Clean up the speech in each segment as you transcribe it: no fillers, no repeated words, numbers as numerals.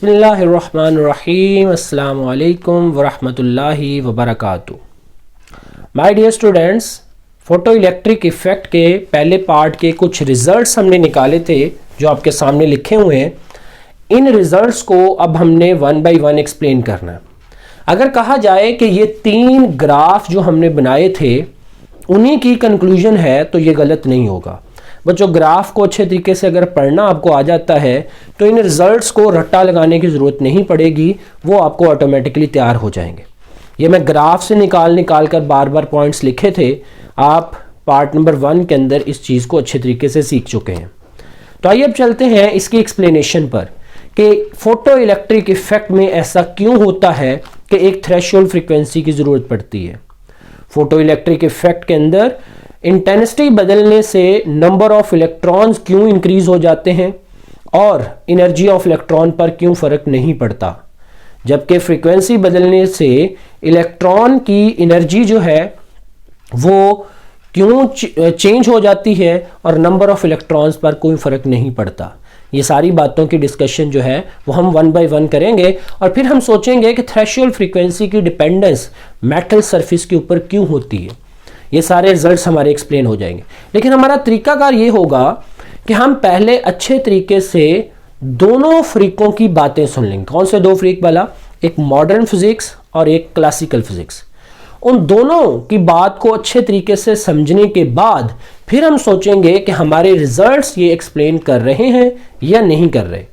बिस्मिल्लाहिर्रहमानिर्रहीम अस्सलामु अलैकुम वरहमतुल्लाहि वबरकातुहू। My dear students, photoelectric effect के पहले पार्ट के कुछ रिज़ल्ट्स हमने निकाले थे जो आपके सामने लिखे हुए हैं। इन रिज़ल्ट्स को अब हमने वन बाय वन एक्सप्लेन करना है। अगर कहा जाए कि ये 3 ग्राफ जो हमने बनाए थे उन्हीं की कंक्लूजन है तो ये गलत नहीं होगा। बच्चों, ग्राफ को अच्छे तरीके से अगर पढ़ना आपको आ जाता है तो इन रिजल्ट्स को रट्टा लगाने की ज़रूरत नहीं पड़ेगी, वो आपको ऑटोमेटिकली तैयार हो जाएंगे। ये मैं ग्राफ से निकाल कर बार बार पॉइंट्स लिखे थे। आप पार्ट नंबर 1 के अंदर इस चीज़ को अच्छे तरीके से सीख चुके हैं। तो आइए अब चलते हैं इसकी एक्सप्लेनेशन पर कि फोटो इलेक्ट्रिक इफेक्ट में ऐसा क्यों होता है कि एक थ्रेशोल्ड फ्रीक्वेंसी की ज़रूरत पड़ती है। फोटो इलेक्ट्रिक इफेक्ट के अंदर इंटेंसिटी बदलने से नंबर ऑफ इलेक्ट्रॉन्स क्यों इंक्रीज हो जाते हैं और एनर्जी ऑफ इलेक्ट्रॉन पर क्यों फर्क नहीं पड़ता, जबकि फ्रीक्वेंसी बदलने से इलेक्ट्रॉन की एनर्जी जो है वो क्यों चेंज हो जाती है और नंबर ऑफ इलेक्ट्रॉन्स पर कोई फर्क नहीं पड़ता। ये सारी बातों की डिस्कशन जो है वो हम वन बाय वन करेंगे और फिर हम सोचेंगे कि थ्रेशोल्ड फ्रीक्वेंसी की डिपेंडेंस मेटल सरफेस के ऊपर क्यों होती है। ये सारे रिजल्ट्स हमारे एक्सप्लेन हो जाएंगे, लेकिन हमारा तरीकाकार ये होगा कि हम पहले अच्छे तरीके से दोनों फ्रीकों की बातें सुन लेंगे। कौन से 2 फ्रीक वाला? एक मॉडर्न फिजिक्स और एक क्लासिकल फिजिक्स। उन दोनों की बात को अच्छे तरीके से समझने के बाद फिर हम सोचेंगे कि हमारे रिजल्ट्स ये एक्सप्लेन कर रहे हैं या नहीं कर रहे।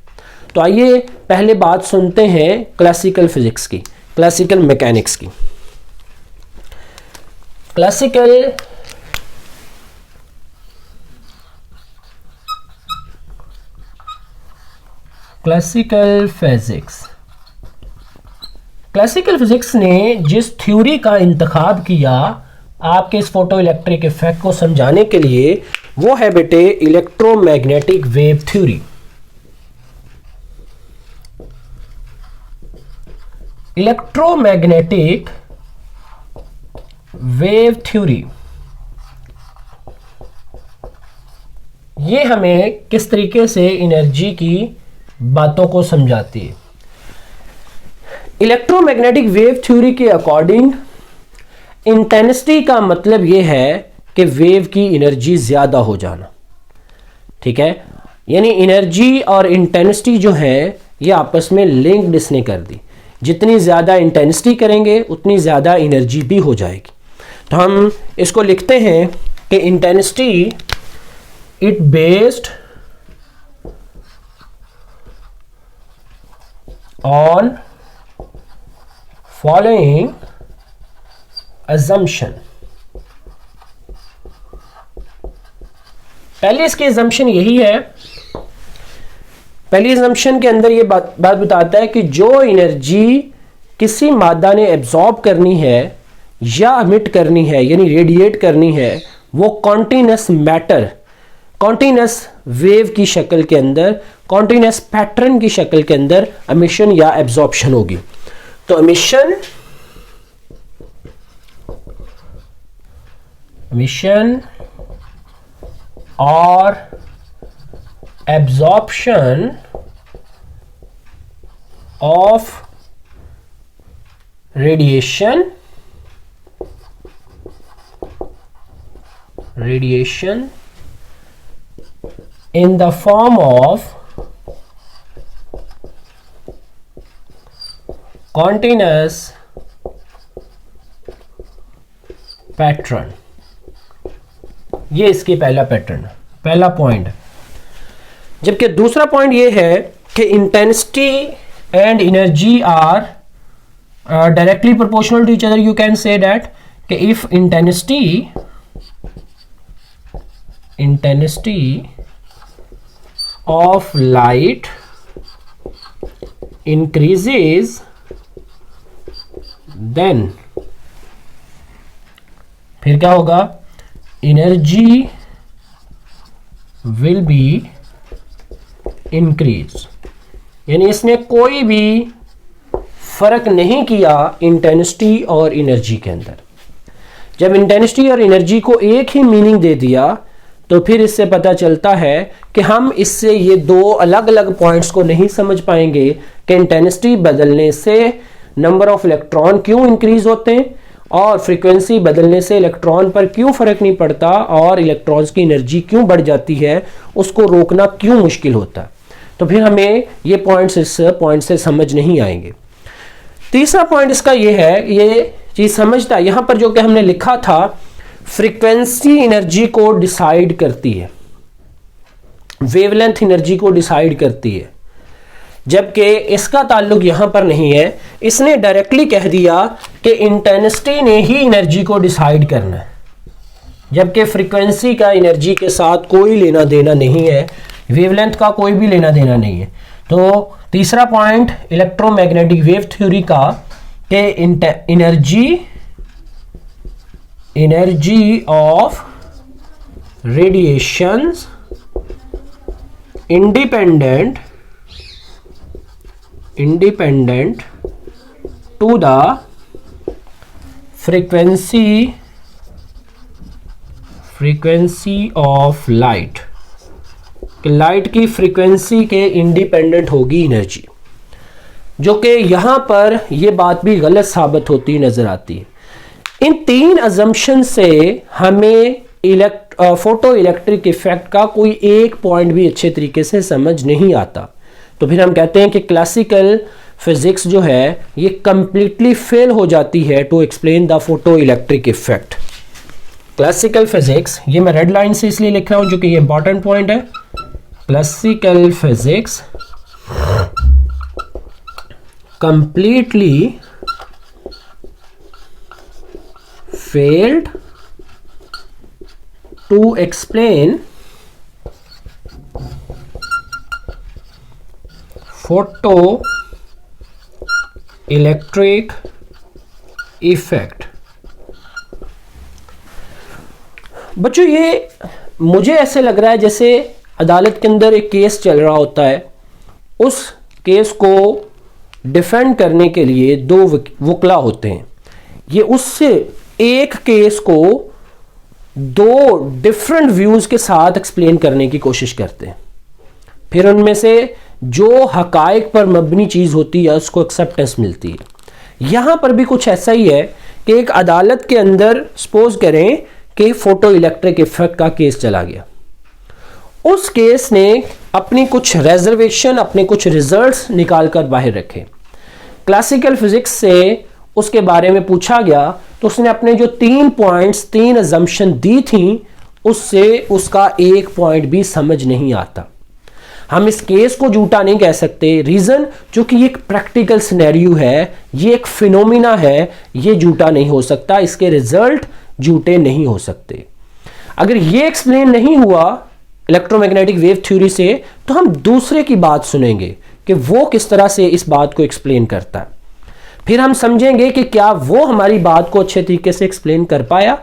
तो आइए पहले बात सुनते हैं क्लासिकल फिजिक्स की, क्लासिकल मैकेनिक्स की। Classical physics. क्लासिकल फिजिक्स ने जिस थ्योरी का इंतखाब किया आपके इस फोटो इलेक्ट्रिक इफेक्ट को समझाने के लिए, वो है बेटे electromagnetic wave theory. Electromagnetic wave theory ये हमें किस तरीके से एनर्जी की बातों को समझाती है। इलेक्ट्रोमैग्नेटिक वेव थ्योरी के अकॉर्डिंग इंटेंसिटी का मतलब यह है कि वेव की एनर्जी ज्यादा हो जाना। ठीक है, यानी एनर्जी और इंटेंसिटी जो है ये आपस में लिंक्ड इसने कर दी। जितनी ज्यादा इंटेंसिटी करेंगे उतनी ज्यादा एनर्जी भी हो जाएगी। तो हम इसको लिखते हैं कि intensity it based on following assumption। पहली इसकी assumption यही है, पहली assumption के अंदर ये बात बताता है कि जो एनर्जी किसी मादा ने एब्जॉर्ब करनी है या एमिट करनी है यानी रेडिएट करनी है, वो कॉन्टिन्यूस मैटर, कॉन्टिन्यूस वेव की शक्ल के अंदर, कॉन्टिन्यूस पैटर्न की शक्ल के अंदर एमिशन या एब्जॉर्प्शन होगी। तो एमिशन और absorption of radiation in the form of continuous pattern। ये इसकी पहला पैटर्न, पहला पॉइंट। जबकि दूसरा पॉइंट ये है कि intensity and energy are directly proportional to each other. You can say that कि if intensity of light increases, then फिर क्या होगा? Energy will be increase। यानी इसने कोई भी फर्क नहीं किया इंटेंसिटी और एनर्जी के अंदर। जब इंटेंसिटी और एनर्जी को एक ही मीनिंग दे दिया तो फिर इससे पता चलता है कि हम इससे ये दो अलग अलग पॉइंट्स को नहीं समझ पाएंगे कि इंटेंसिटी बदलने से नंबर ऑफ इलेक्ट्रॉन क्यों इंक्रीज होते हैं और फ्रीक्वेंसी बदलने से इलेक्ट्रॉन पर क्यों फर्क नहीं पड़ता और इलेक्ट्रॉन्स की एनर्जी क्यों बढ़ जाती है, उसको रोकना क्यों मुश्किल होता है। तो फिर हमें ये पॉइंट्स इस पॉइंट से समझ नहीं आएंगे। तीसरा पॉइंट इसका ये है, ये चीज समझता है यहां पर जो कि हमने लिखा था, फ्रीक्वेंसी एनर्जी को डिसाइड करती है, वेवलेंथ एनर्जी को डिसाइड करती है, जबकि इसका ताल्लुक यहां पर नहीं है। इसने डायरेक्टली कह दिया कि इंटेंसिटी ने ही एनर्जी को डिसाइड करना है, जबकि फ्रीक्वेंसी का एनर्जी के साथ कोई लेना देना नहीं है, वेवलेंथ का कोई भी लेना देना नहीं है। तो तीसरा पॉइंट इलेक्ट्रोमैग्नेटिक वेव थ्योरी का कि energy of radiations independent to the frequency of light, कि लाइट की फ्रीक्वेंसी के इंडिपेंडेंट होगी एनर्जी, जो कि यहां पर यह बात भी गलत साबित होती नजर आती है। इन तीन अजम्पशन से हमें फोटो इलेक्ट्रिक इफेक्ट का कोई एक पॉइंट भी अच्छे तरीके से समझ नहीं आता। तो फिर हम कहते हैं कि क्लासिकल फिजिक्स जो है ये कंप्लीटली फेल हो जाती है to explain the photo electric effect. Classical physics, ये मैं रेड लाइन से इसलिए लिख रहा हूं जो कि ये इंपॉर्टेंट पॉइंट है। Classical physics completely failed to explain photoelectric effect। बच्चों ये मुझे ऐसे लग रहा है जैसे अदालत के अंदर एक केस चल रहा होता है, उस केस को डिफेंड करने के लिए दो वकला होते हैं, ये उससे एक केस को दो डिफरेंट व्यूज के साथ एक्सप्लेन करने की कोशिश करते हैं, फिर उनमें से जो हकायक पर मबनी चीज होती है उसको एक्सेप्टेंस मिलती है। यहां पर भी कुछ ऐसा ही है कि एक अदालत के अंदर सपोज करें कि फोटो इलेक्ट्रिक इफेक्ट का केस चला गया, उस केस ने अपनी कुछ रिजर्वेशन, अपने कुछ रिजल्ट्स निकाल कर बाहर रखे। क्लासिकल फिजिक्स से उसके बारे में पूछा गया तो उसने अपने जो 3 पॉइंट्स, 3 अजम्पशन दी थी, उससे उसका एक पॉइंट भी समझ नहीं आता। हम इस केस को झूठा नहीं कह सकते, रीजन क्योंकि ये एक प्रैक्टिकल सिनेरियो है, ये एक फिनोमिना है, ये झूठा नहीं हो सकता, इसके रिजल्ट झूठे नहीं हो सकते। अगर ये एक्सप्लेन नहीं हुआ इलेक्ट्रोमैग्नेटिक वेव थ्योरी से, तो हम दूसरे की बात सुनेंगे कि वो किस तरह से इस बात को एक्सप्लेन करता है, फिर हम समझेंगे कि क्या वो हमारी बात को अच्छे तरीके से एक्सप्लेन कर पाया।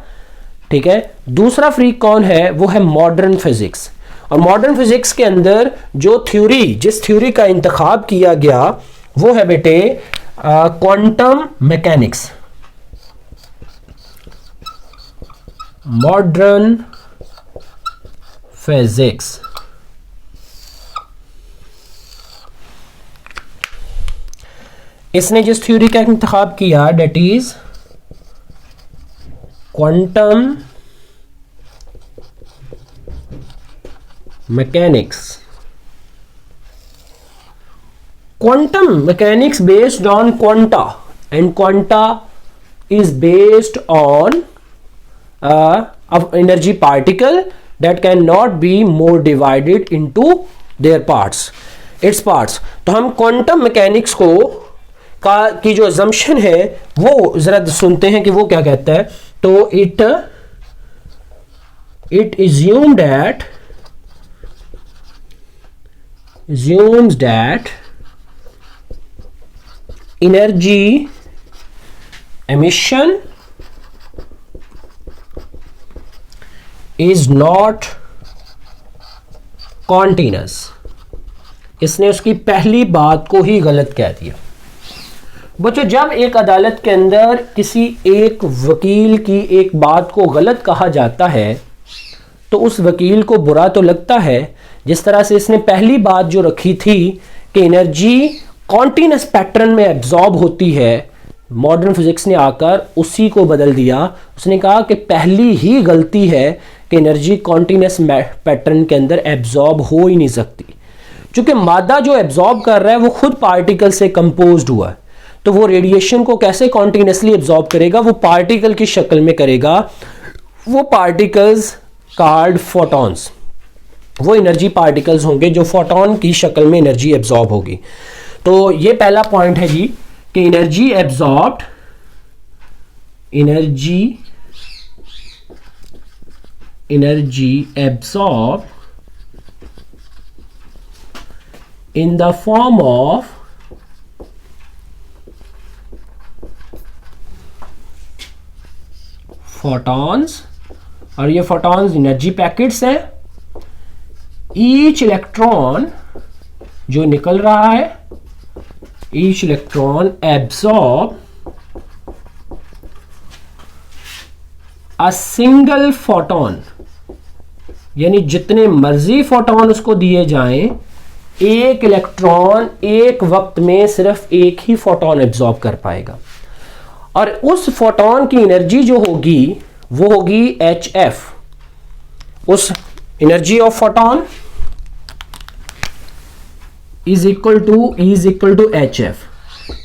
ठीक है, दूसरा फ्रीक कौन है, वो है मॉडर्न फिजिक्स। और मॉडर्न फिजिक्स के अंदर जो थ्योरी, जिस थ्योरी का इंतखाब किया गया वो है बेटे क्वांटम मैकेनिक्स। मॉडर्न फिजिक्स इसने जिस थ्योरी का इंतखाब किया that is quantum mechanics. Quantum mechanics based on quanta, and quanta is based on energy particle that cannot be more divided into their parts, its parts। तो हम quantum mechanics को की जो assumption है वो जरा सुनते हैं कि वो क्या कहता है। तो it assumes that energy emission is not continuous। इसने उसकी पहली बात को ही गलत कह दिया। बच्चों, जब एक अदालत के अंदर किसी एक वकील की एक बात को गलत कहा जाता है तो उस वकील को बुरा तो लगता है। जिस तरह से इसने पहली बात जो रखी थी कि एनर्जी कॉन्टिन्यूस पैटर्न में एब्जॉर्ब होती है, मॉडर्न फिजिक्स ने आकर उसी को बदल दिया। उसने कहा कि पहली ही गलती है कि एनर्जी कॉन्टिन्यूस पैटर्न के अंदर एब्जॉर्ब हो ही नहीं सकती, क्योंकि मादा जो एब्जॉर्ब कर रहा है वो खुद पार्टिकल से कंपोज्ड हुआ है, तो वो रेडिएशन को कैसे कॉन्टिन्यूसली एब्जॉर्ब करेगा? वो पार्टिकल की शक्ल में करेगा। वो पार्टिकल्स कॉल्ड फोटॉन्स, वो एनर्जी पार्टिकल्स होंगे जो फोटॉन की शक्ल में एनर्जी एब्जॉर्ब होगी। तो ये पहला पॉइंट है जी कि energy absorbed, energy absorb in the form of photons, और ये photons एनर्जी पैकेट्स हैं। ईच इलेक्ट्रॉन जो निकल रहा है, each electron absorb a single photon, यानी जितने मर्जी फोटोन उसको दिए जाएं, एक इलेक्ट्रॉन एक वक्त में सिर्फ एक ही फोटोन एब्जॉर्ब कर पाएगा। और उस फोटोन की एनर्जी जो होगी वो होगी HF। उस energy of photon is equal to HF।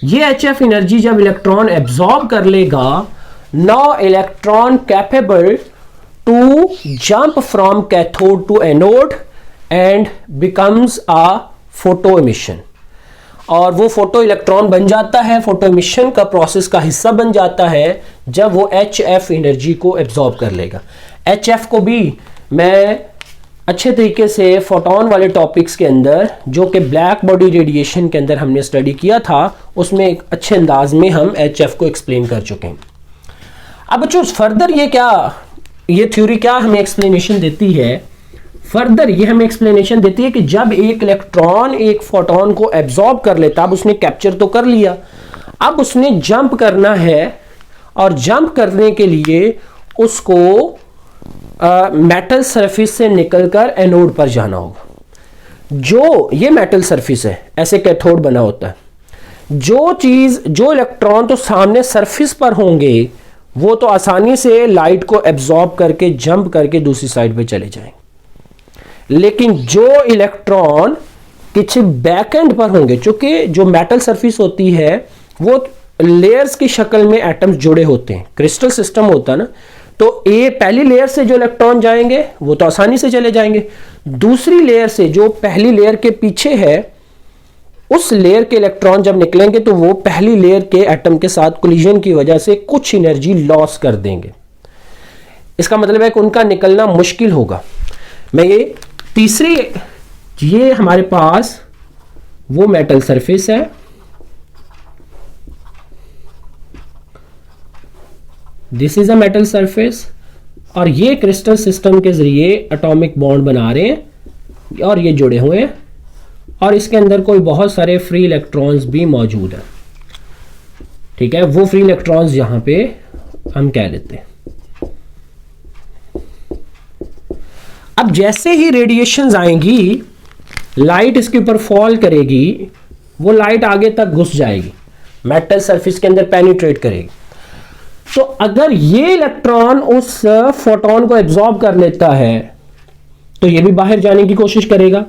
ये HF एनर्जी जब इलेक्ट्रॉन एब्जॉर्ब कर लेगा, now electron capable to jump from cathode to anode and becomes a photo emission, और वो फोटो इलेक्ट्रॉन बन जाता है, फोटो एमिशन का प्रोसेस का हिस्सा बन जाता है जब वो HF एनर्जी को एब्जॉर्ब कर लेगा। HF को भी मैं अच्छे तरीके से फोटोन वाले टॉपिक्स के अंदर, जो कि ब्लैक बॉडी रेडिएशन के अंदर हमने स्टडी किया था, उसमें एक अच्छे अंदाज में हम HF को एक्सप्लेन कर चुके हैं। अब बच्चों फर्दर ये थ्योरी क्या हमें एक्सप्लेनेशन देती है? फर्दर ये हमें एक्सप्लेनेशन देती है कि जब एक इलेक्ट्रॉन एक फोटोन को एब्जॉर्ब कर लेता, अब उसने कैप्चर तो कर लिया, अब उसने जंप करना है, और जंप करने के लिए उसको मेटल सरफेस से निकलकर एनोड पर जाना होगा। जो ये मेटल सरफेस है, ऐसे कैथोड बना होता है, जो इलेक्ट्रॉन तो सामने सरफेस पर होंगे वो तो आसानी से लाइट को एब्जॉर्ब करके जंप करके दूसरी साइड पे चले जाएंगे, लेकिन जो इलेक्ट्रॉन किसी बैक एंड पर होंगे, चूंकि जो मेटल सरफेस होती है वो लेयर्स की शक्ल में एटम्स जुड़े होते हैं, क्रिस्टल सिस्टम होता है ना, तो पहली लेयर से जो इलेक्ट्रॉन जाएंगे वो तो आसानी से चले जाएंगे, दूसरी लेयर से जो पहली लेयर के पीछे है उस लेयर के इलेक्ट्रॉन जब निकलेंगे तो वो पहली लेयर के एटम के साथ कोलिजन की वजह से कुछ एनर्जी लॉस कर देंगे। इसका मतलब है कि उनका निकलना मुश्किल होगा। मैं ये हमारे पास वो मेटल सरफेस है, this is a metal surface, और ये क्रिस्टल सिस्टम के जरिए एटॉमिक बॉन्ड बना रहे हैं और ये जुड़े हुए हैं, और इसके अंदर कोई बहुत सारे फ्री इलेक्ट्रॉन्स भी मौजूद हैं। ठीक है, वो फ्री इलेक्ट्रॉन्स यहां पे हम कह लेते हैं। अब जैसे ही रेडिएशंस आएंगी, लाइट इसके ऊपर फॉल करेगी, वो लाइट आगे तक घुस जाएगी, मेटल सरफेस के अंदर पेनिट्रेट करेगी। तो अगर ये इलेक्ट्रॉन उस फोटोन को एब्जॉर्ब कर लेता है तो ये भी बाहर जाने की कोशिश करेगा,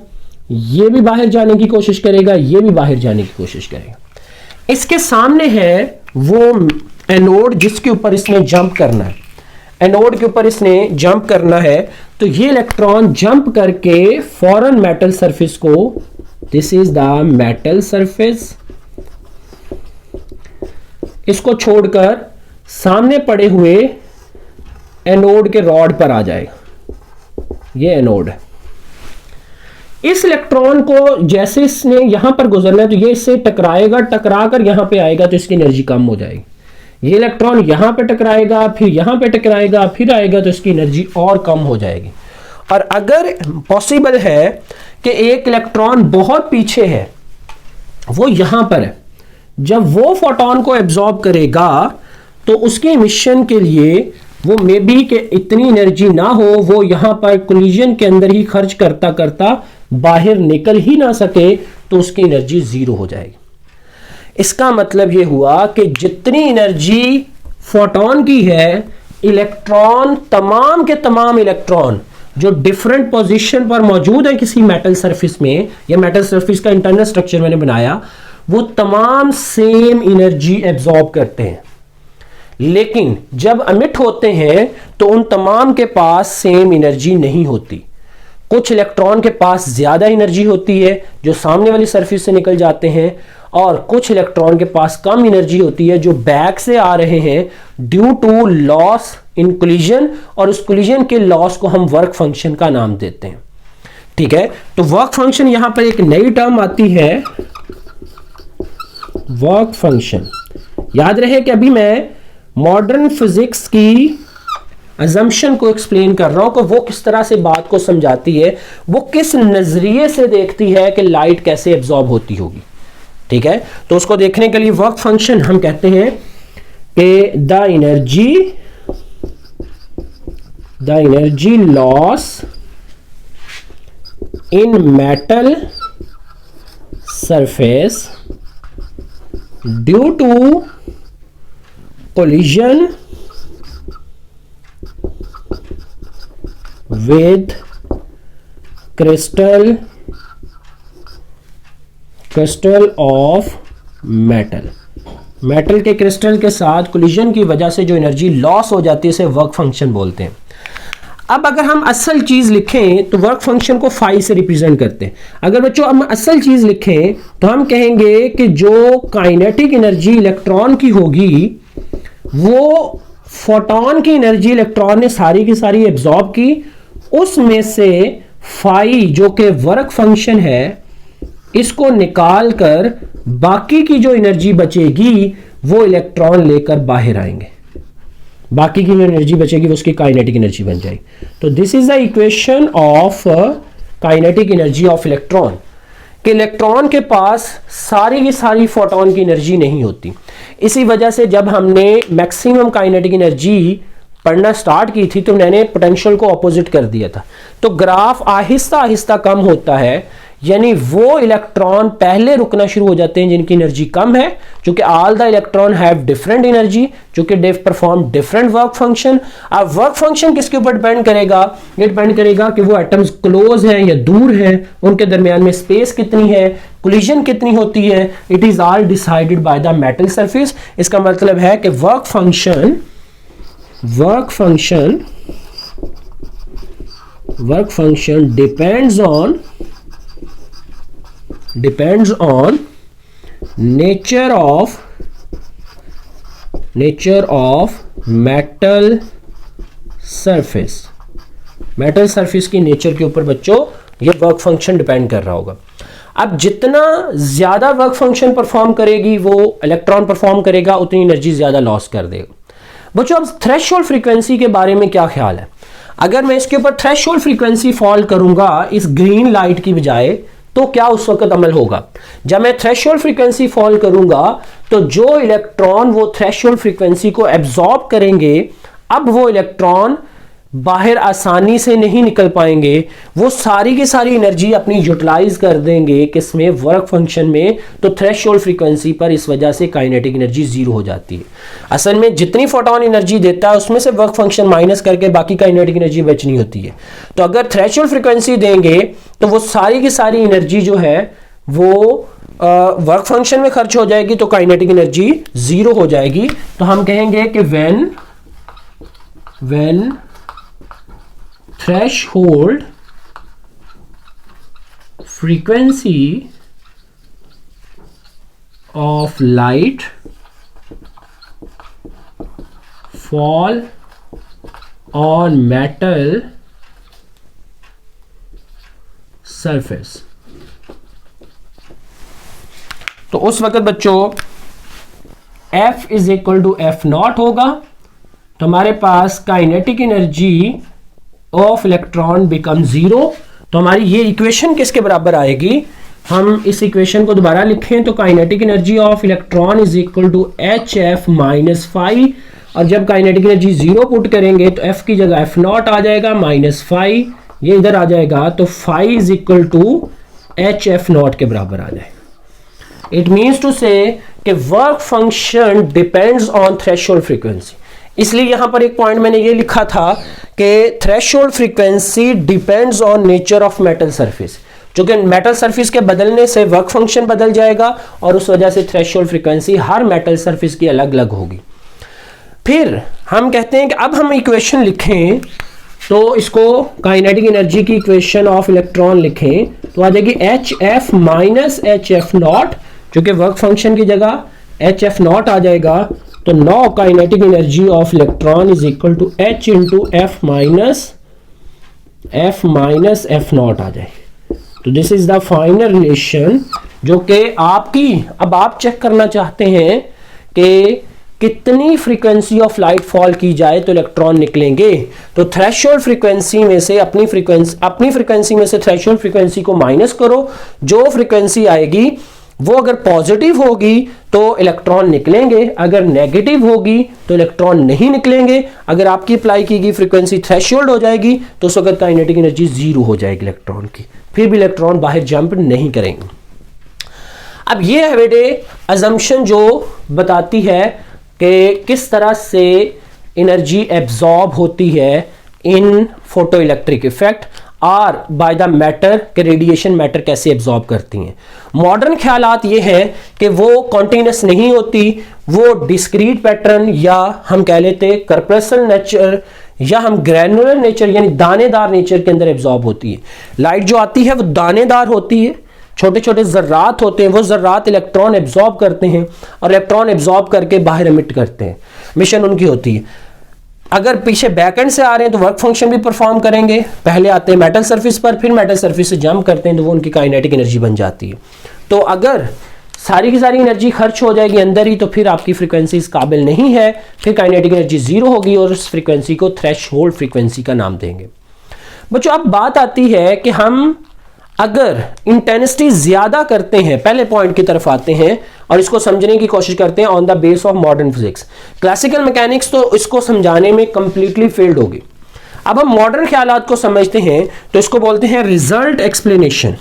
ये भी बाहर जाने की कोशिश करेगा, ये भी बाहर जाने की कोशिश करेगा। इसके सामने है वो एनोड जिसके ऊपर इसने जंप करना है, एनोड के ऊपर इसने जंप करना है, तो ये इलेक्ट्रॉन जंप करके फॉरन मेटल सरफेस को, this is the metal surface, इसको छोड़कर सामने पड़े हुए एनोड के रॉड पर आ जाएगा। ये एनोड है। इस इलेक्ट्रॉन को जैसे इसने यहां पर गुजरना है तो ये इससे टकराएगा, टकरा कर यहां पे आएगा तो इसकी एनर्जी कम हो जाएगी। ये इलेक्ट्रॉन यहां पे टकराएगा, फिर यहां पे टकराएगा, फिर आएगा तो इसकी एनर्जी और कम हो जाएगी। और अगर पॉसिबल है कि एक इलेक्ट्रॉन बहुत पीछे है, वो यहां पर है, जब वो फोटोन को एब्जॉर्ब करेगा तो उसके इमिशन के लिए वो मे बी कि इतनी एनर्जी ना हो, वो यहां पर कोलिजन के अंदर ही खर्च करता करता बाहर निकल ही ना सके, तो उसकी एनर्जी जीरो हो जाएगी। इसका मतलब ये हुआ कि जितनी एनर्जी फोटोन की है, इलेक्ट्रॉन, तमाम के तमाम इलेक्ट्रॉन जो डिफरेंट पोजीशन पर मौजूद है किसी मेटल सरफेस में, या मेटल सरफेस का इंटरनल स्ट्रक्चर मैंने बनाया, वो तमाम सेम एनर्जी एब्जॉर्ब करते हैं। लेकिन जब अमिट होते हैं तो उन तमाम के पास सेम एनर्जी नहीं होती। कुछ इलेक्ट्रॉन के पास ज्यादा एनर्जी होती है जो सामने वाली सरफेस से निकल जाते हैं, और कुछ इलेक्ट्रॉन के पास कम एनर्जी होती है जो बैक से आ रहे हैं due to loss in collision, और उस कोलिजन के लॉस को हम वर्क फंक्शन का नाम देते हैं। ठीक है, तो वर्क फंक्शन यहां पर एक नई टर्म आती है, वर्क फंक्शन। याद रहे कि अभी मैं मॉडर्न फिजिक्स की अजम्पशन को एक्सप्लेन कर रहा हूं कि वो किस तरह से बात को समझाती है, वो किस नजरिए से देखती है कि लाइट कैसे एब्जॉर्ब होती होगी। ठीक है, तो उसको देखने के लिए वर्क फंक्शन हम कहते हैं कि the energy loss in metal surface due to collision with crystal of metal के क्रिस्टल के साथ कोलिजन की वजह से जो एनर्जी लॉस हो जाती है उसे वर्क फंक्शन बोलते हैं। अब अगर हम असल चीज लिखें तो वर्क फंक्शन को फाई से रिप्रेजेंट करते हैं। अगर बच्चों हम असल चीज लिखें तो हम कहेंगे कि जो काइनेटिक एनर्जी इलेक्ट्रॉन की होगी, वो फोटोन की एनर्जी इलेक्ट्रॉन ने सारी की सारी एब्जॉर्ब की, उसमें से फाई जो कि वर्क फंक्शन है, इसको निकालकर बाकी की जो एनर्जी बचेगी वो इलेक्ट्रॉन लेकर बाहर आएंगे। बाकी की जो एनर्जी बचेगी वो उसकी काइनेटिक एनर्जी बन जाएगी। तो this is the equation of kinetic energy of electron, कि इलेक्ट्रॉन के पास सारी की सारी फोटोन की एनर्जी नहीं होती। इसी वजह से जब हमने मैक्सिमम काइनेटिक एनर्जी पढ़ना स्टार्ट की थी तो मैंने पोटेंशियल को ऑपोजिट कर दिया था। तो ग्राफ आहिस्ता आहिस्ता कम होता है, यानी वो इलेक्ट्रॉन पहले रुकना शुरू हो जाते हैं जिनकी एनर्जी कम है, क्योंकि all the electron have different energy, क्योंकि they perform different work function. अब वर्क फंक्शन किसके ऊपर डिपेंड करेगा? ये डिपेंड करेगा कि वो एटम्स क्लोज हैं या दूर हैं, उनके दरमियान में स्पेस कितनी है, कोलिजन कितनी होती है। It is all decided by the metal surface. इसका मतलब है कि work function depends on nature of metal surface की नेचर के ऊपर बच्चों ये वर्क फंक्शन डिपेंड कर रहा होगा। अब जितना ज्यादा वर्क फंक्शन परफॉर्म करेगी वो इलेक्ट्रॉन परफॉर्म करेगा, उतनी एनर्जी ज्यादा लॉस कर देगा। बच्चों अब थ्रेशोल्ड फ्रीक्वेंसी के बारे में क्या ख्याल है? अगर मैं इसके ऊपर थ्रेशोल्ड फ्रीक्वेंसी फॉल करूंगा इस ग्रीन लाइट की बजाय, तो क्या उस वक्त अमल होगा? जब मैं थ्रेशोल्ड फ्रीक्वेंसी फॉल करूंगा तो जो इलेक्ट्रॉन वो थ्रेशोल्ड फ्रीक्वेंसी को एब्जॉर्ब करेंगे, अब वो इलेक्ट्रॉन बाहर आसानी से नहीं निकल पाएंगे, वो सारी की सारी एनर्जी अपनी यूटिलाइज कर देंगे किसमें? वर्क फंक्शन में। तो थ्रेशोल्ड फ्रीक्वेंसी पर इस वजह से काइनेटिक एनर्जी जीरो हो जाती है। असल में जितनी फोटोन एनर्जी देता है उसमें से वर्क फंक्शन माइनस करके बाकी काइनेटिक एनर्जी बचनी होती है। तो अगर थ्रेशोल्ड फ्रीक्वेंसी देंगे तो वो सारी की सारी एनर्जी जो है वो वर्क फंक्शन में खर्च हो जाएगी, तो काइनेटिक एनर्जी जीरो हो जाएगी। तो हम कहेंगे कि when threshold frequency of light fall on metal surface, तो उस वक्त बच्चों F is equal to F naught होगा। तो हमारे पास kinetic energy of electron become zero. तो हमारी ये इक्वेशन किसके बराबर आएगी? हम इस इक्वेशन को दोबारा लिखें तो kinetic energy of electron is equal to HF minus phi और जब काइनेटिक एनर्जी 0 पुट करेंगे तो F की जगह F0 आ जाएगा माइनस फाई, ये इधर आ जाएगा तो phi is equal to H F0 के बराबर आ जाएगा। इट मीन्स टू से कि work function depends on threshold frequency. इसलिए यहां पर एक पॉइंट मैंने ये लिखा था कि threshold frequency depends on nature of metal surface, क्योंकि मेटल सरफेस के बदलने से वर्क फंक्शन बदल जाएगा और उस वजह से थ्रेशोल्ड फ्रीक्वेंसी हर मेटल सरफेस की अलग अलग होगी। फिर हम कहते हैं कि अब हम इक्वेशन लिखें तो इसको काइनेटिक एनर्जी की इक्वेशन ऑफ इलेक्ट्रॉन लिखें तो आ जाएगी H F minus H F not, जो कि वर्क फंक्शन की जगह एच एफ नॉट आ जाएगा। तो no kinetic energy of electron is equal to H into F minus F naught आ जाए। तो this is the final relation जो कि आपकी, अब आप चेक करना चाहते हैं कि कितनी फ्रीक्वेंसी ऑफ लाइट फॉल की जाए तो इलेक्ट्रॉन निकलेंगे। तो थ्रेशोल्ड फ्रीक्वेंसी में से अपनी फ्रीक्वेंसी में से थ्रेशोल्ड फ्रीक्वेंसी को माइनस करो, जो फ्रीक्वेंसी आएगी वो अगर पॉजिटिव होगी तो इलेक्ट्रॉन निकलेंगे, अगर नेगेटिव होगी तो इलेक्ट्रॉन नहीं निकलेंगे। अगर आपकी अप्लाई की गई फ्रीक्वेंसी थ्रेशोल्ड हो जाएगी तो उस वक्त काइनेटिक एनर्जी 0 हो जाएगी इलेक्ट्रॉन की, फिर भी इलेक्ट्रॉन बाहर जंप नहीं करेंगे। अब ये है बेटे अजम्पशन जो बताती है कि किस तरह से एनर्जी एब्जॉर्ब होती है इन फोटो इलेक्ट्रिक इफेक्ट और बाय द मैटर के रेडिएशन मैटर कैसे एब्जॉर्ब करती हैं। मॉडर्न ख्यालात ये हैं कि वो कॉन्टिन्यूस नहीं होती, वो डिस्क्रीट पैटर्न या हम कह लेते कर्पसल नेचर या हम ग्रैनुलर नेचर यानी दानेदार नेचर के अंदर एब्जॉर्ब होती है। लाइट जो आती है वो दानेदार होती है, छोटे छोटे जर्रात होते हैं, वो जर्रात इलेक्ट्रॉन एब्जॉर्ब करते हैं और इलेक्ट्रॉन एब्जॉर्ब करके बाहर एमिट करते हैं, मिशन उनकी होती है। अगर पीछे बैकएंड से आ रहे हैं तो वर्क फंक्शन भी परफॉर्म करेंगे, पहले आते हैं मेटल सरफेस पर, फिर मेटल सरफेस से जंप करते हैं तो वो उनकी काइनेटिक एनर्जी बन जाती है। तो अगर सारी की सारी एनर्जी खर्च हो जाएगी अंदर ही तो फिर आपकी फ्रीक्वेंसी इस काबिल नहीं है, फिर काइनेटिक एनर्जी 0 होगी और उस फ्रीक्वेंसी को थ्रेशोल्ड फ्रीक्वेंसी का नाम देंगे। बच्चों अब बात आती है कि हम अगर इंटेंसिटी ज्यादा करते हैं, पहले पॉइंट की तरफ आते हैं और इसको समझने की कोशिश करते हैं on the base of modern physics. Classical mechanics तो इसको समझाने में कंप्लीटली फेल्ड होगी। अब हम मॉडर्न ख्यालात को समझते हैं तो इसको बोलते हैं रिजल्ट एक्सप्लेनेशन।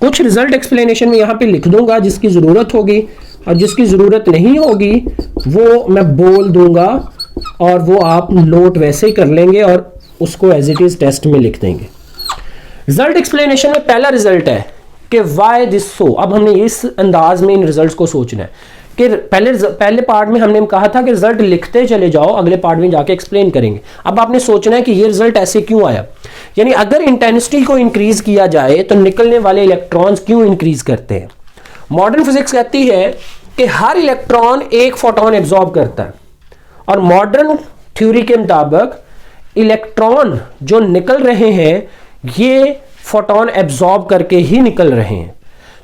कुछ रिजल्ट एक्सप्लेनेशन में यहां पे लिख दूंगा जिसकी जरूरत होगी और जिसकी जरूरत नहीं होगी वो मैं बोल दूंगा और वो आप नोट वैसे ही कर लेंगे और उसको एज इट इज टेस्ट में लिख देंगे। रिजल्ट एक्सप्लेनेशन में पहला रिजल्ट है कि वाई दिस सो। अब हमने इस अंदाज में इन रिजल्ट्स को सोचना है कि पहले पार्ट में हमने कहा था कि रिजल्ट लिखते चले जाओ, अगले पार्ट में जाके एक्सप्लेन करेंगे। अब आपने सोचना है कि ये रिजल्ट ऐसे क्यों आया, यानी अगर इंटेंसिटी को इंक्रीज किया जाए तो निकलने वाले इलेक्ट्रॉन्स क्यों इंक्रीज करते हैं। मॉडर्न फिजिक्स कहती है कि हर इलेक्ट्रॉन एक फोटोन एब्जॉर्ब करता है और मॉडर्न थ्योरी के मुताबिक इलेक्ट्रॉन जो निकल रहे हैं ये फोटोन एब्जॉर्ब करके ही निकल रहे हैं।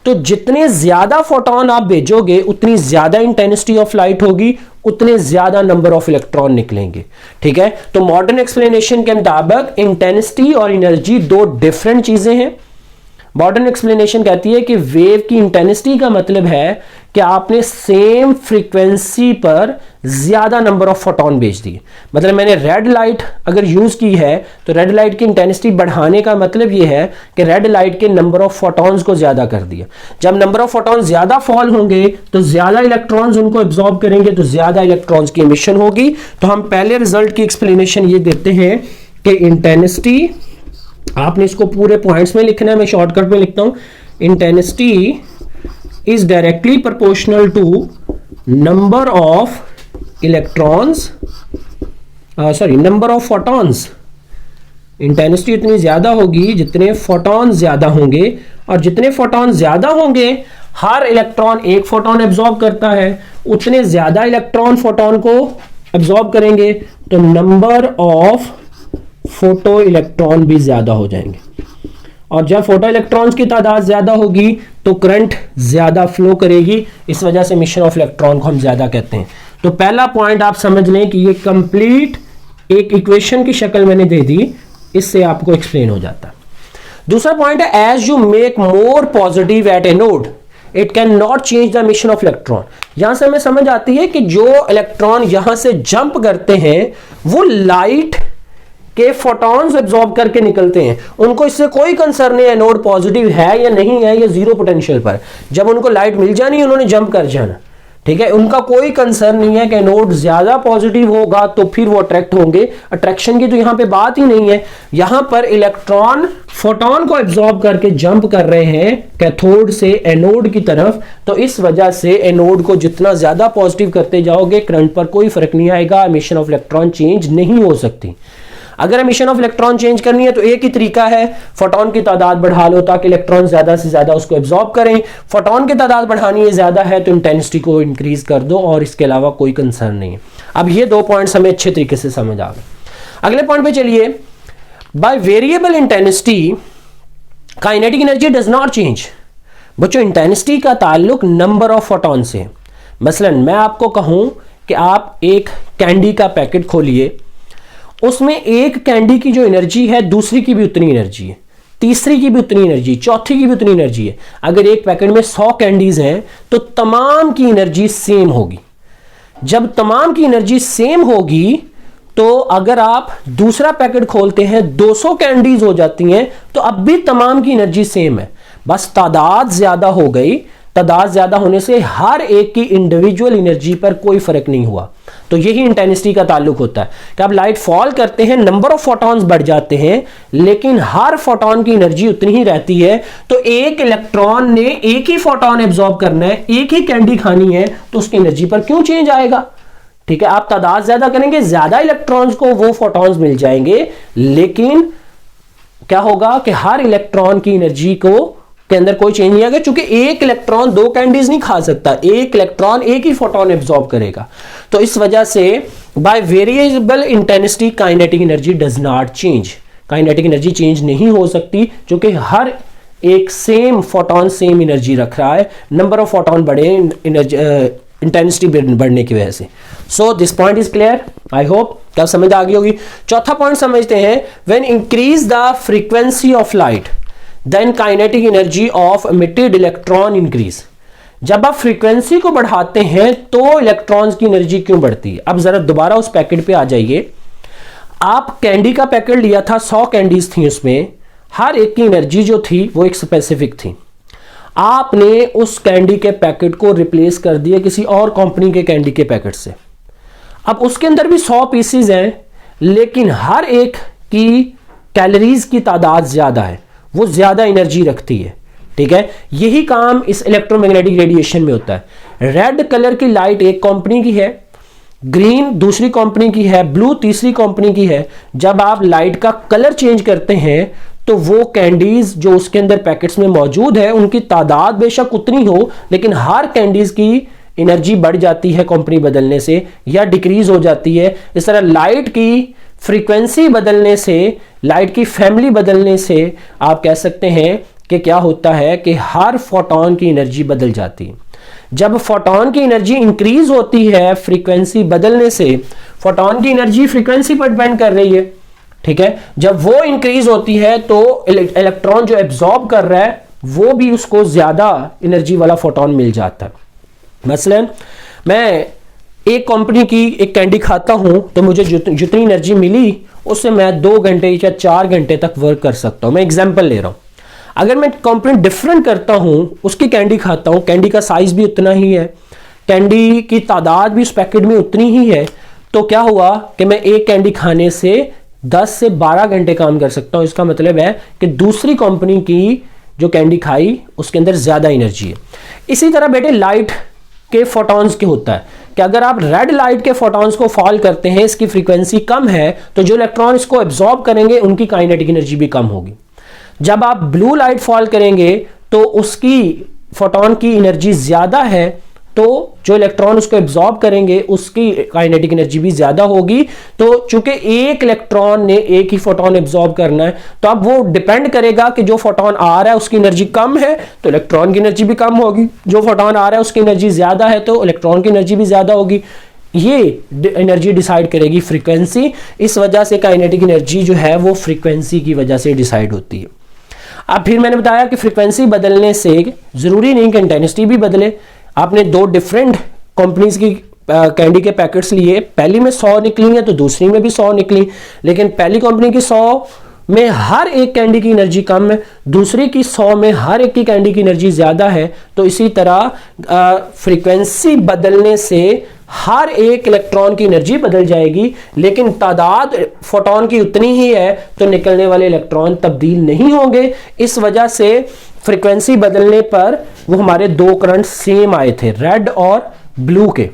तो जितने ज्यादा फोटोन आप भेजोगे उतनी ज्यादा इंटेंसिटी ऑफ लाइट होगी, उतने ज्यादा नंबर ऑफ इलेक्ट्रॉन निकलेंगे। ठीक है, तो मॉडर्न एक्सप्लेनेशन के मुताबिक इंटेंसिटी और एनर्जी दो डिफरेंट चीजें हैं। मॉडर्न एक्सप्लेनेशन कहती है कि वेव की इंटेंसिटी का मतलब है कि आपने सेम फ्रीक्वेंसी पर ज्यादा नंबर ऑफ फोटोन भेज दिए। मतलब मैंने रेड लाइट अगर यूज की है तो रेड लाइट की इंटेंसिटी बढ़ाने का मतलब यह है कि रेड लाइट के नंबर ऑफ फोटॉन्स को ज्यादा कर दिया। जब नंबर ऑफ फोटॉन ज्यादा फॉल होंगे तो ज्यादा इलेक्ट्रॉन्स उनको एब्जॉर्ब करेंगे तो ज्यादा इलेक्ट्रॉन्स की एमिशन होगी। तो हम पहले रिजल्ट की एक्सप्लेनेशन ये देते हैं कि इंटेंसिटी, आपने इसको पूरे पॉइंट्स में लिखना है, मैं शॉर्टकट में लिखता हूं, intensity is directly proportional to number of electrons, number of photons। Intensity इतनी ज्यादा होगी जितने फोटॉन ज्यादा होंगे और जितने फोटॉन ज्यादा होंगे, हर इलेक्ट्रॉन एक फोटॉन एब्जॉर्ब करता है, उतने ज्यादा इलेक्ट्रॉन फोटॉन को एब्जॉर्ब करेंगे तो नंबर ऑफ फोटो इलेक्ट्रॉन भी ज्यादा हो जाएंगे। और जब फोटो इलेक्ट्रॉन्स की तादाद ज्यादा होगी तो करंट ज्यादा फ्लो करेगी, इस वजह से मिशन ऑफ इलेक्ट्रॉन को हम ज्यादा कहते हैं। तो पहला पॉइंट आप समझ लें कि ये कंप्लीट एक इक्वेशन की शक्ल मैंने दे दी, इससे आपको एक्सप्लेन हो जाता है। दूसरा पॉइंट है as you make more positive at anode, it can not change the emission of electron. यहां से हमें समझ आती है कि जो इलेक्ट्रॉन यहां से जंप करते हैं वो लाइट के फोटॉन्स एब्जॉर्ब करके निकलते हैं, उनको इससे कोई कंसर्न नहीं है एनोड पॉजिटिव है या नहीं है, या जीरो पोटेंशियल पर। जब उनको लाइट मिल जानी उन्होंने जंप कर जाना, ठीक है। उनका कोई कंसर्न नहीं है कि एनोड ज्यादा पॉजिटिव होगा तो फिर वो अट्रैक्ट होंगे, अट्रैक्शन की तो यहां पे बात ही नहीं है। यहां पर इलेक्ट्रॉन फोटोन को एब्जॉर्ब करके जंप कर रहे हैं कैथोड से एनोड की तरफ, तो इस वजह से एनोड को जितना ज्यादा पॉजिटिव करते जाओगे करंट पर कोई फर्क नहीं आएगा, एमिशन ऑफ इलेक्ट्रॉन चेंज नहीं हो सकती। अगर एमिशन ऑफ इलेक्ट्रॉन चेंज करनी है तो एक ही तरीका है, फोटोन की तादाद बढ़ा लो ताकि इलेक्ट्रॉन ज्यादा से ज्यादा उसको एब्जॉर्ब करें। फोटोन की तादाद बढ़ानी है ज्यादा है तो इंटेंसिटी को इंक्रीज कर दो, और इसके अलावा कोई कंसर्न नहीं है। अब ये 2 पॉइंट्स हमें अच्छे तरीके से समझ आ गए। अगले पॉइंट पे चलिए, by variable intensity kinetic energy does not change. बच्चों इंटेंसिटी का ताल्लुक नंबर ऑफ फोटोन से। मसलन मैं आपको कहूं कि आप एक कैंडी का पैकेट खोलिए, उसमें एक कैंडी की जो एनर्जी है दूसरी की भी उतनी एनर्जी है, तीसरी की भी उतनी एनर्जी, चौथी की भी उतनी एनर्जी है। अगर एक पैकेट में 100 कैंडीज हैं तो तमाम की एनर्जी सेम होगी। जब तमाम की एनर्जी सेम होगी तो अगर आप दूसरा पैकेट खोलते हैं 200 कैंडीज हो जाती हैं तो अब भी तमाम की एनर्जी सेम है, बस तादाद ज्यादा हो गई। तादाद ज्यादा होने से हर एक की इंडिविजुअल एनर्जी पर कोई फर्क नहीं हुआ। तो यही इंटेंसिटी का ताल्लुक होता है कि आप लाइट फॉल करते हैं, नंबर ऑफ फोटॉन्स बढ़ जाते हैं, लेकिन हर फोटॉन की एनर्जी उतनी ही रहती है। तो एक इलेक्ट्रॉन ने एक ही फोटॉन एब्जॉर्ब करना है, एक ही कैंडी खानी है, तो उसकी एनर्जी पर क्यों चेंज आएगा? ठीक है, आप तादाद ज्यादा करेंगे, ज्यादा इलेक्ट्रॉन्स को वो फोटॉन्स मिल जाएंगे, लेकिन क्या होगा कि हर इलेक्ट्रॉन की एनर्जी को के अंदर कोई चेंज नहीं आएगा, क्योंकि एक इलेक्ट्रॉन 2 कैंडीज नहीं खा सकता, एक इलेक्ट्रॉन एक ही फोटोन एब्जॉर्ब करेगा। तो इस वजह से by variable intensity kinetic energy does not change. Kinetic energy change नहीं हो सकती क्योंकि हर एक सेम फोटोन सेम एनर्जी रख रहा है, नंबर ऑफ फोटोन बढ़े इंटेंसिटी बढ़ने की वजह से। So this point is clear, I hope क्या समझ आ गई होगी। चौथा पॉइंट समझते हैं, when increase the frequency of light then kinetic energy of emitted electron increase. जब आप फ्रीक्वेंसी को बढ़ाते हैं तो इलेक्ट्रॉन्स की एनर्जी क्यों बढ़ती है? अब जरा दोबारा उस पैकेट पे आ जाइए। आप कैंडी का पैकेट लिया था, 100 कैंडीज थी उसमें, हर एक की एनर्जी जो थी वो एक स्पेसिफिक थी। आपने उस कैंडी के पैकेट को रिप्लेस कर दिया किसी और कंपनी के कैंडी के पैकेट से। अब उसके अंदर भी 100 पीसेज हैं, लेकिन हर एक की कैलोरीज की तादाद ज्यादा है, वो ज्यादा एनर्जी रखती है। ठीक है, यही काम इस इलेक्ट्रोमैग्नेटिक रेडिएशन में होता है। रेड कलर की लाइट एक कंपनी की है, ग्रीन दूसरी कंपनी की है, ब्लू तीसरी कंपनी की है। जब आप लाइट का कलर चेंज करते हैं तो वो कैंडीज जो उसके अंदर पैकेट्स में मौजूद है उनकी तादाद बेशक उतनी हो, लेकिन हर कैंडीज की एनर्जी बढ़ जाती है कंपनी बदलने से या डिक्रीज हो जाती है। इस तरह लाइट की फ्रीक्वेंसी बदलने से, लाइट की फैमिली बदलने से आप कह सकते हैं कि क्या होता है कि हर फोटोन की एनर्जी बदल जाती है। जब फोटोन की एनर्जी इंक्रीज होती है फ्रीक्वेंसी बदलने से, फोटोन की एनर्जी फ्रीक्वेंसी पर डिपेंड कर रही है। ठीक है, जब वो इंक्रीज होती है तो इलेक्ट्रॉन जो एब्जॉर्ब कर रहा है वो भी उसको ज्यादा एनर्जी वाला फोटोन मिल जाता है। मसलन मैं एक कंपनी की एक कैंडी खाता हूं तो मुझे जितनी एनर्जी मिली उससे मैं 2 घंटे या 4 घंटे तक वर्क कर सकता हूं। मैं एग्जांपल ले रहा हूं। अगर मैं कंपनी डिफरेंट करता हूं, उसकी कैंडी खाता हूं, कैंडी का साइज भी उतना ही है, कैंडी की तादाद भी उस पैकेट में उतनी ही है, तो क्या हुआ कि मैं एक कैंडी खाने से 10 से 12 घंटे काम कर सकता हूं। इसका मतलब है कि दूसरी कंपनी की जो कैंडी खाई उसके अंदर ज्यादा एनर्जी है। इसी तरह बेटे लाइट के फोटॉन्स के होता है कि अगर आप रेड लाइट के फोटॉन्स को फॉल करते हैं, इसकी फ्रीक्वेंसी कम है, तो जो इलेक्ट्रॉन इसको एब्जॉर्ब करेंगे उनकी काइनेटिक एनर्जी भी कम होगी। जब आप ब्लू लाइट फॉल करेंगे तो उसकी फोटॉन की एनर्जी ज्यादा है, तो जो इलेक्ट्रॉन उसको एब्जॉर्ब करेंगे उसकी काइनेटिक एनर्जी भी ज्यादा होगी। तो चूंकि एक इलेक्ट्रॉन ने एक ही फोटोन एब्जॉर्ब करना है, तो अब वो डिपेंड करेगा कि जो फोटोन आ रहा है उसकी एनर्जी कम है तो इलेक्ट्रॉन की एनर्जी भी कम होगी, जो फोटोन आ रहा है उसकी एनर्जी ज्यादा है तो इलेक्ट्रॉन की एनर्जी भी ज्यादा होगी। ये एनर्जी डिसाइड करेगी फ्रीक्वेंसी। इस वजह से काइनेटिक एनर्जी जो है वो फ्रीक्वेंसी की वजह से डिसाइड होती है। अब फिर मैंने बताया कि फ्रीक्वेंसी बदलने से ज़रूरी नहीं कि इंटेंसिटी भी बदले। आपने दो डिफरेंट कंपनीज की कैंडी के पैकेट्स लिए, पहली में 100 निकली है तो दूसरी में भी 100 निकली, लेकिन पहली कंपनी की 100 में हर एक कैंडी की एनर्जी कम है, दूसरी की 100 में हर एक की कैंडी की एनर्जी ज़्यादा है। तो इसी तरह फ्रीक्वेंसी बदलने से हर एक इलेक्ट्रॉन की एनर्जी बदल जाएगी, लेकिन तादाद फोटोन की उतनी ही है तो निकलने वाले इलेक्ट्रॉन तब्दील नहीं होंगे। इस वजह से फ्रीक्वेंसी बदलने पर वो हमारे दो करंट सेम आए थे, रेड और ब्लू के,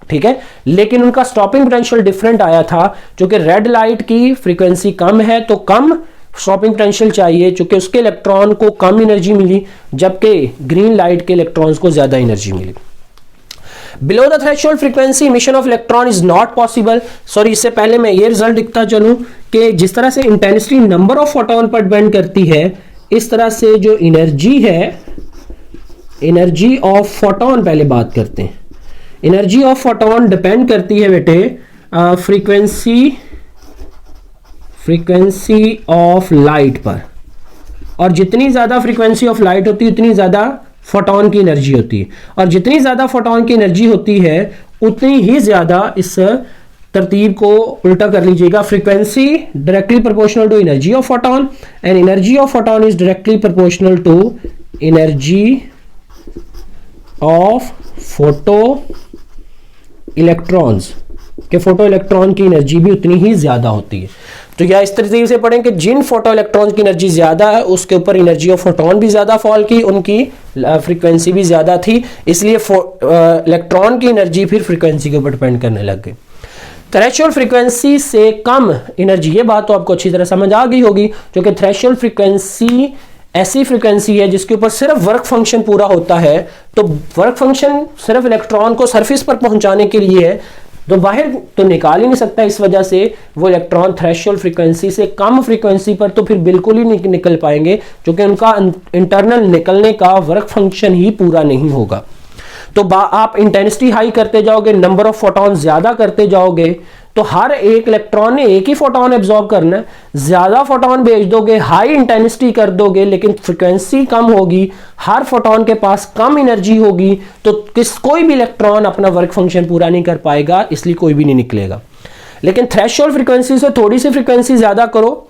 ठीक है, लेकिन उनका स्टॉपिंग पोटेंशियल डिफरेंट आया था। क्योंकि रेड लाइट की फ्रीक्वेंसी कम है तो कम स्टॉपिंग पोटेंशियल चाहिए, क्योंकि उसके इलेक्ट्रॉन को कम एनर्जी मिली, जबकि ग्रीन लाइट के इलेक्ट्रॉन्स को ज्यादा एनर्जी मिली। Below the threshold frequency emission of electron is not possible. Sorry, इससे पहले मैं ये रिजल्ट लिखता चलूं कि जिस तरह से इंटेंसिटी नंबर ऑफ फोटोन पर डिपेंड करती है, इस तरह से जो एनर्जी है, एनर्जी ऑफ फोटोन पहले बात करते हैं। एनर्जी ऑफ फोटोन डिपेंड करती है बेटे फ्रीक्वेंसी ऑफ लाइट पर, और जितनी ज्यादा फ्रीक्वेंसी ऑफ लाइट होती है उतनी ज्यादा फोटोन की एनर्जी होती है, और जितनी ज्यादा फोटोन की एनर्जी होती है उतनी ही ज्यादा, इस तरतीब को उल्टा कर लीजिएगा, frequency directly proportional to energy of photon and energy of photon is directly proportional to energy of photo electrons, के फोटो इलेक्ट्रॉन की एनर्जी भी उतनी ही ज्यादा होती है। तो या इस तरतीब से पढ़ें कि जिन फोटो इलेक्ट्रॉन की एनर्जी ज्यादा है उसके ऊपर एनर्जी ऑफ फोटोन भी ज्यादा फॉल की, उनकी फ्रीक्वेंसी भी ज्यादा थी, इसलिए इलेक्ट्रॉन की एनर्जी फिर फ्रीक्वेंसी के ऊपर डिपेंड करने लग गई। थ्रेशोल्ड फ्रीक्वेंसी से कम एनर्जी, ये बात तो आपको अच्छी तरह समझ आ गई होगी, क्योंकि थ्रेशोल्ड फ्रीक्वेंसी ऐसी फ्रीक्वेंसी है जिसके ऊपर सिर्फ वर्क फंक्शन पूरा होता है। तो वर्क फंक्शन सिर्फ इलेक्ट्रॉन को सरफेस पर पहुंचाने के लिए है, तो बाहर तो निकाल ही नहीं सकता। इस वजह से वो इलेक्ट्रॉन थ्रेशोल्ड फ्रीक्वेंसी से कम फ्रीक्वेंसी पर तो फिर बिल्कुल ही नहीं निकल पाएंगे, क्योंकि उनका इंटरनल निकलने का वर्क फंक्शन ही पूरा नहीं होगा। तो आप इंटेंसिटी हाई करते जाओगे, नंबर ऑफ फोटोन ज्यादा करते जाओगे, तो हर एक इलेक्ट्रॉन ने एक ही फोटोन एब्जॉर्ब करना है। ज्यादा फोटोन भेज दोगे, हाई इंटेंसिटी कर दोगे, लेकिन फ्रीक्वेंसी कम होगी, हर फोटोन के पास कम एनर्जी होगी, तो कोई भी इलेक्ट्रॉन अपना वर्क फंक्शन पूरा नहीं कर पाएगा, इसलिए कोई भी नहीं निकलेगा। लेकिन थ्रेशोल्ड फ्रीक्वेंसी से थोड़ी सी फ्रीक्वेंसी ज्यादा करो,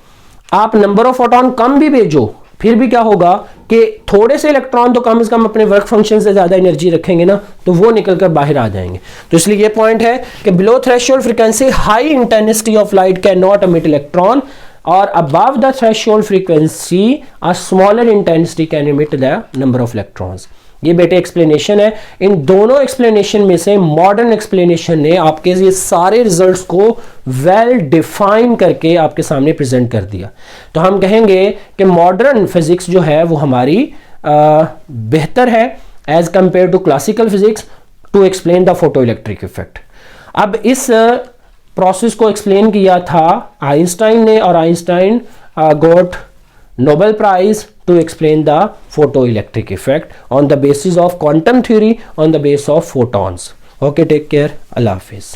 आप नंबर ऑफ फोटोन कम भी भेजो, फिर भी क्या होगा कि थोड़े से इलेक्ट्रॉन तो कम से कम अपने वर्क फंक्शन से ज्यादा एनर्जी रखेंगे ना, तो वो निकलकर बाहर आ जाएंगे। तो इसलिए ये पॉइंट है कि below threshold frequency high intensity of light cannot emit electron, और above the threshold frequency a smaller intensity can emit the number of electrons. ये बेटे एक्सप्लेनेशन है। इन दोनों एक्सप्लेनेशन में से मॉडर्न एक्सप्लेनेशन ने आपके ये सारे रिजल्ट्स को वेल डिफाइन करके आपके सामने प्रेजेंट कर दिया। तो हम कहेंगे कि मॉडर्न फिजिक्स जो है वो हमारी बेहतर है as compare to classical physics to explain the photo electric effect. अब इस प्रोसेस को एक्सप्लेन किया था आइंस्टाइन ने, और Einstein got Nobel Prize to explain the photoelectric effect on the basis of quantum theory on the basis of photons. Okay, take care. Allah Hafiz.